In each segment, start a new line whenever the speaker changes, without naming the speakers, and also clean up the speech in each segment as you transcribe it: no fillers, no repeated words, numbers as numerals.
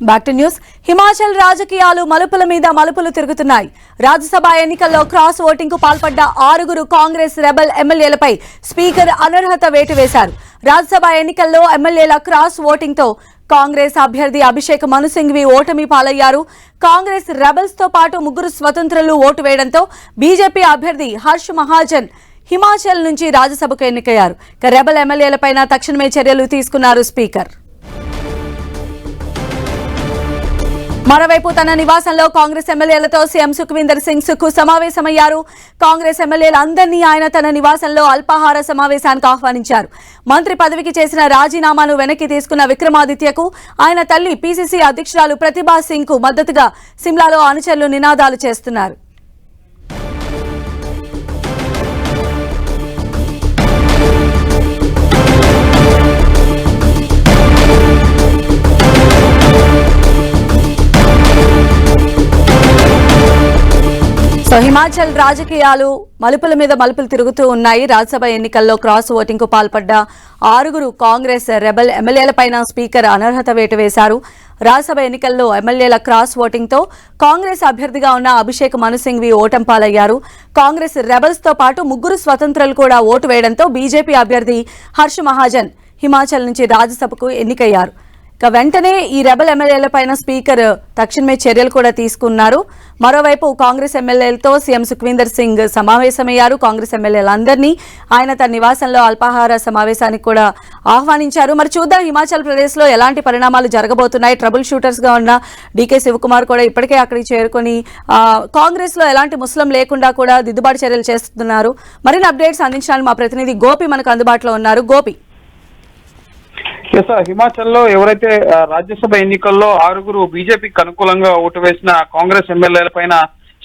Back to news. Himachal రాజకీయాలు మలుపుల మీద మలుపులు తిరుగుతున్నాయి. రాజ్యసభ ఎన్నికల్లో క్రాస్ ఓటింగ్ కు పాల్పడ్డ 6 కాంగ్రెస్ రెబల్ ఎమ్మెల్యేలపై స్పీకర్ అనర్హత వేటు వేశారు. రాజ్యసభ ఎన్నికల్లో ఎమ్మెల్యేల క్రాస్ ఓటింగ్ తో కాంగ్రెస్ అభ్యర్థి అభిషేక్ మను సింఘ్వి ఓటమి పాలయ్యారు. కాంగ్రెస్ రెబల్స్ తో పాటు 3 స్వతంత్రులు ఓటు వేయడంతో బీజేపీ అభ్యర్థి హర్ష్ మహాజన్ హిమాచల్ నుంచి రాజ్యసభకు ఎన్నికయ్యారు. రెబల్ ఎమ్మెల్యేలపైన తక్షణమే చర్యలు తీసుకున్నారు స్పీకర్. మరోవైపు తన నివాసంలో కాంగ్రెస్ ఎమ్మెల్యేలతో సీఎం సుఖ్వీందర్ సింగ్ సుఖ్ సమావేశమయ్యారు. కాంగ్రెస్ ఎమ్మెల్యేలందరినీ ఆయన తన నివాసంలో అల్పాహార సమావేశానికి ఆహ్వానించారు. మంత్రి పదవికి చేసిన రాజీనామాను వెనక్కి తీసుకున్న విక్రమాదిత్యకు ఆయన తల్లి పీసీసీ అధ్యక్షురాలు ప్రతిభా సింగ్ కు మద్దతుగా సిమ్లాలో అనుచరులు నినాదాలు చేస్తున్నారు. హిమాచల్ రాజకీయాలు మలుపుల మీద మలుపులు తిరుగుతూ ఉన్నాయి. రాజ్యసభ ఎన్నికల్లో క్రాస్ ఓటింగ్ కు పాల్పడ్డ 6 కాంగ్రెస్ రెబల్ ఎమ్మెల్యేలపైన స్పీకర్ అనర్హత వేటు వేశారు. రాజ్యసభ ఎన్నికల్లో ఎమ్మెల్యేల క్రాస్ ఓటింగ్ తో కాంగ్రెస్ అభ్యర్థిగా ఉన్న అభిషేక్ మను సింఘ్వి ఓటమి పాలయ్యారు. కాంగ్రెస్ రెబల్స్ తో పాటు 3 స్వతంత్రులు కూడా ఓటు వేయడంతో బీజేపీ అభ్యర్థి హర్ష్ మహాజన్ హిమాచల్ నుంచి రాజ్యసభకు ఎన్నికయ్యారు. వెంటనే ఈ రెబల్ ఎమ్మెల్యేలపైన స్పీకర్ తక్షణమే చర్యలు కూడా తీసుకున్నారు. మరోవైపు కాంగ్రెస్ ఎమ్మెల్యేలతో సీఎం సుఖ్వీందర్ సింగ్ సమావేశమయ్యారు. కాంగ్రెస్ ఎమ్మెల్యేలందరినీ ఆయన తన నివాసంలో అల్పాహార సమావేశానికి కూడా ఆహ్వానించారు. మరి చూద్దాం హిమాచల్ ప్రదేశ్ లో ఎలాంటి పరిణామాలు జరగబోతున్నాయి. ట్రబుల్ షూటర్స్ గా ఉన్న డీకే శివకుమార్ కూడా ఇప్పటికే అక్కడికి చేరుకుని కాంగ్రెస్ లో ఎలాంటి ముస్లిం లేకుండా కూడా దిద్దుబాటు చర్యలు చేస్తున్నారు. మరిన్ని అప్డేట్స్ అందించడానికి మా ప్రతినిధి గోపి మనకు అందుబాటులో ఉన్నారు. గోపి,
హిమాచల్లో ఎవరైతే రాజ్యసభ ఎన్నికల్లో 6 బీజేపీకి అనుకూలంగా ఓటు వేసిన కాంగ్రెస్ ఎమ్మెల్యేల పైన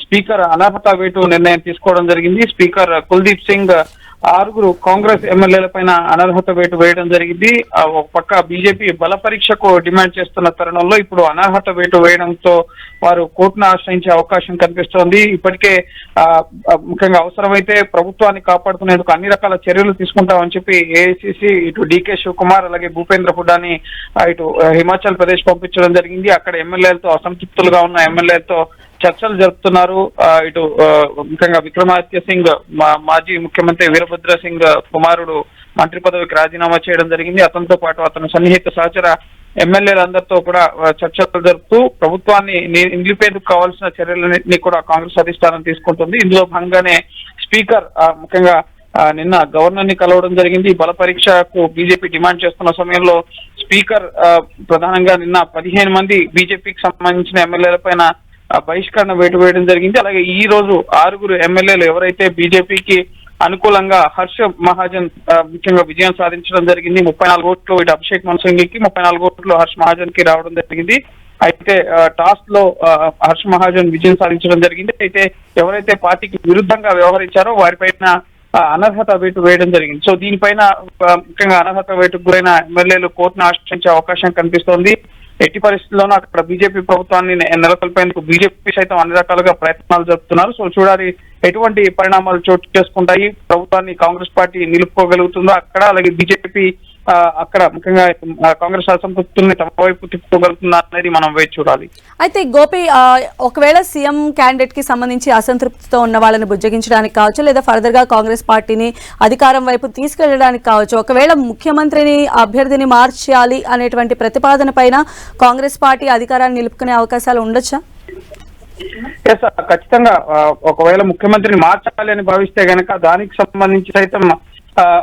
స్పీకర్ అనర్హత వేటు నిర్ణయం తీసుకోవడం జరిగింది. స్పీకర్ కుల్దీప్ సింగ్ 6 కాంగ్రెస్ ఎమ్మెల్యేల పైన అనర్హత వేటు వేయడం జరిగింది. ఒక పక్క బీజేపీ బల పరీక్షకు డిమాండ్ చేస్తున్న తరుణంలో ఇప్పుడు అనర్హత వేటు వేయడంతో వారు కోర్టును ఆశ్రయించే అవకాశం కనిపిస్తోంది. ఇప్పటికే ముఖ్యంగా అవసరమైతే ప్రభుత్వాన్ని కాపాడుకునేందుకు అన్ని రకాల చర్యలు తీసుకుంటామని చెప్పి ఏఐసిసి ఇటు డీకే శివకుమార్ అలాగే భూపేంద్ర హుడ్డాని ఇటు హిమాచల్ ప్రదేశ్ పంపించడం జరిగింది. అక్కడ ఎమ్మెల్యేలతో అసంతృప్తులుగా ఉన్న ఎమ్మెల్యేలతో చర్చలు జరుపుతున్నారు. ఇటు ముఖ్యంగా విక్రమాదిత్య సింగ్ మాజీ ముఖ్యమంత్రి వీరభద్ర సింగ్ కుమారుడు మంత్రి పదవికి రాజీనామా చేయడం జరిగింది. అతనితో పాటు అతను సన్నిహిత సహచర ఎమ్మెల్యేలందరితో కూడా చర్చలు జరుపుతూ ప్రభుత్వాన్ని నిలిపేందుకు కావాల్సిన చర్యలన్నింటినీ కూడా కాంగ్రెస్ అధిష్టానం తీసుకుంటుంది. ఇందులో భాగంగానే స్పీకర్ ముఖ్యంగా నిన్న గవర్నర్ ని కలవడం జరిగింది. బల పరీక్షకు బీజేపీ డిమాండ్ చేస్తున్న సమయంలో స్పీకర్ ప్రధానంగా నిన్న 15 మంది బీజేపీకి సంబంధించిన ఎమ్మెల్యేల పైన బహిష్కరణ వేటు వేయడం జరిగింది. అలాగే ఈ రోజు 6 ఎమ్మెల్యేలు ఎవరైతే బీజేపీకి అనుకూలంగా హర్ష్ మహాజన్ ముఖ్యంగా విజయం సాధించడం జరిగింది. 34 ఓట్లు ఇటు అభిషేక్ మను సింఘ్కి 34 ఓట్లు హర్ష్ మహాజన్ కి రావడం జరిగింది. అయితే టాస్ లో హర్ష్ మహాజన్ విజయం సాధించడం జరిగింది. అయితే ఎవరైతే పార్టీకి విరుద్ధంగా వ్యవహరించారో వారిపైన అనర్హత వేటు వేయడం జరిగింది. సో దీనిపైన ముఖ్యంగా అనర్హత వేటుకు గురైన ఎమ్మెల్యేలు కోర్టును ఆశ్రయించే అవకాశం కనిపిస్తోంది. ఎట్టి పరిస్థితుల్లోనూ అక్కడ బీజేపీ ప్రభుత్వాన్ని నెలకొల్పేందుకు బీజేపీ సైతం అన్ని రకాలుగా ప్రయత్నాలు జరుపుతున్నారు. సో చూడాలి ఎటువంటి పరిణామాలు చోటు చేసుకుంటాయి. ప్రభుత్వాన్ని కాంగ్రెస్ పార్టీ నిలుపుకోగలుగుతుందో అక్కడ, అలాగే బీజేపీ అక్కడ ముఖ్యంగా కాంగ్రెస్ అసంతృప్తుల్ని తమ వైపు తిప్పుకోగలుగుతుందా అనేది మనం వేచి చూడాలి.
అయితే గోపి, ఒకవేళ సీఎం క్యాండిడేట్ కి సంబంధించి అసంతృప్తితో ఉన్న వాళ్ళని బుజ్జగించడానికి కావచ్చు, లేదా ఫర్దర్ గా కాంగ్రెస్ పార్టీని అధికారం వైపు తీసుకెళ్లడానికి కావచ్చు, ఒకవేళ ముఖ్యమంత్రిని అభ్యర్థిని మార్చాలి అనేటువంటి ప్రతిపాదన పైన కాంగ్రెస్ పార్టీ అధికారాన్ని నిలుపుకునే అవకాశాలు ఉండొచ్చా?
ఖచ్చితంగా ఒకవేళ ముఖ్యమంత్రిని మార్చాలి అని భావిస్తే గనక దానికి సంబంధించి సైతం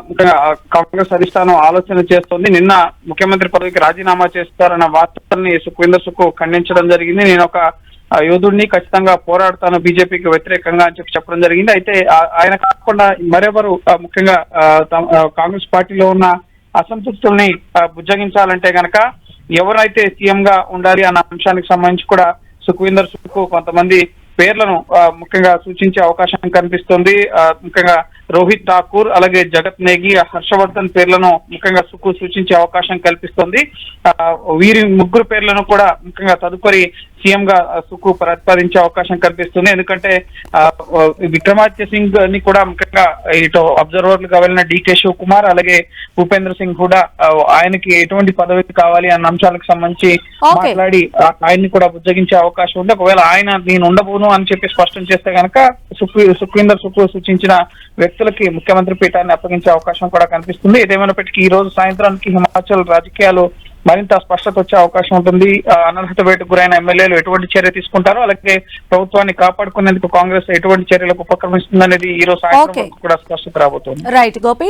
ముఖ్యంగా కాంగ్రెస్ అధిష్టానం ఆలోచన చేస్తోంది. నిన్న ముఖ్యమంత్రి పదవికి రాజీనామా చేస్తారన్న వార్తల్ని సుఖ్వీందర్ సింగ్ ఖండించడం జరిగింది. నేను ఒక యోధుడిని, ఖచ్చితంగా పోరాడతాను బీజేపీకి వ్యతిరేకంగా అని చెప్పడం జరిగింది. అయితే ఆయన కాకుండా మరెవరు ముఖ్యంగా కాంగ్రెస్ పార్టీలో ఉన్న అసంతృప్తుల్ని బుజ్జగించాలంటే గనక ఎవరైతే సీఎం గా ఉండాలి అన్న అంశానికి సంబంధించి కూడా సుఖ్వీందర్ సింగ్ కొంతమంది పేర్లను ముఖ్యంగా సూచించే అవకాశం కనిపిస్తుంది. ముఖ్యంగా రోహిత్ ఠాకూర్ అలాగే జగత్ నేగి, హర్షవర్ధన్ పేర్లను ముఖ్యంగా సూచించే అవకాశం కల్పిస్తుంది. వీరి 3 పేర్లను కూడా ముఖ్యంగా తదుపరి సీఎం గా సుక్కు ప్రతిపాదించే అవకాశం కనిపిస్తుంది. ఎందుకంటే విక్రమాదిత్య సింగ్ ని కూడా ముఖ్యంగా ఇటు అబ్జర్వర్లుగా వెళ్ళిన డికే శివకుమార్ అలాగే భూపేంద్ర సింగ్ కూడా ఆయనకి ఎటువంటి పదవి కావాలి అన్న అంశాలకు సంబంధించి మాట్లాడి ఆయన్ని కూడా బుజ్జగించే అవకాశం ఉంది. ఒకవేళ ఆయన నేను ఉండబోను అని చెప్పి స్పష్టం చేస్తే కనుక సుఖ్వీందర్ సుక్కు సూచించిన వ్యక్తులకి ముఖ్యమంత్రి పీఠాన్ని అప్పగించే అవకాశం కూడా కనిపిస్తుంది. ఏదేమైనప్పటికీ ఈ రోజు సాయంత్రానికి హిమాచల్ రాజకీయాలు మరింత స్పష్టత వచ్చే అవకాశం ఉంటుంది. అనర్హత వేటుకు గురైన ఎమ్మెల్యేలు ఎటువంటి చర్య తీసుకుంటారో అలాగే ప్రభుత్వాన్ని కాపాడుకునేందుకు కాంగ్రెస్ ఎటువంటి చర్యలకు ఉపక్రమిస్తుందనేది ఈ రోజు సాయంత్రం కూడా స్పష్టత రాబోతోంది.
రైట్ గోపి.